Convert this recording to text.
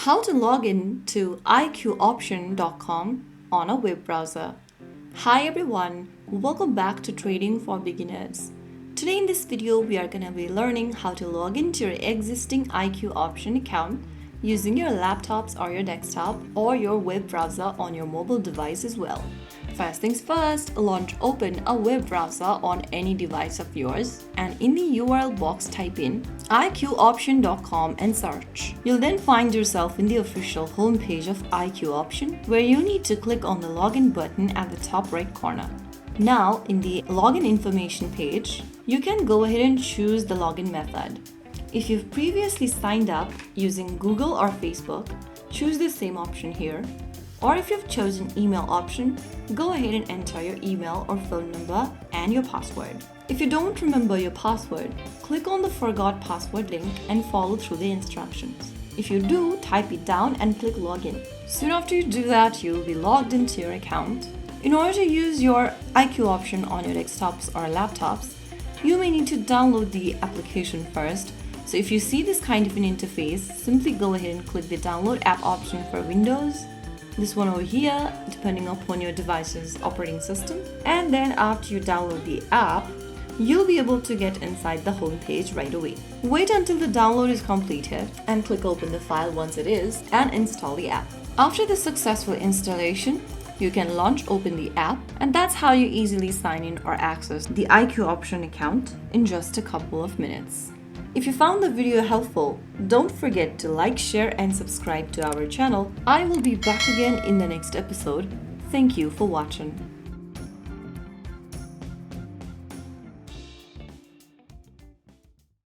How to log in to iqoption.com on a web browser. Hi everyone, welcome back to Trading for Beginners. Today in this video, we are going to be learning how to log into your existing IQ option account using your laptops or your desktop or your web browser on your mobile device as well. First things first, open a web browser on any device of yours and in the URL box type in iqoption.com and search. You'll then find yourself in the official homepage of IQ Option where you need to click on the login button at the top right corner. Now in the login information page, you can go ahead and choose the login method. If you've previously signed up using Google or Facebook, choose the same option here. Or if you've chosen email option, go ahead and enter your email or phone number and your password. If you don't remember your password, click on the forgot password link and follow through the instructions. If you do, type it down and click login. Soon after you do that, you'll be logged into your account. In order to use your IQ option on your desktops or laptops, you may need to download the application first. So if you see this kind of an interface, simply go ahead and click the download app option for Windows, this one over here, depending upon your device's operating system. And then after you download the app, you'll be able to get inside the home page right away. Wait until the download is completed and click open the file once it is and install the app. After the successful installation, you can open the app, and that's how you easily sign in or access the IQ option account in just a couple of minutes. If you found the video helpful, don't forget to like, share and subscribe to our channel. I will be back again in the next episode. Thank you for watching.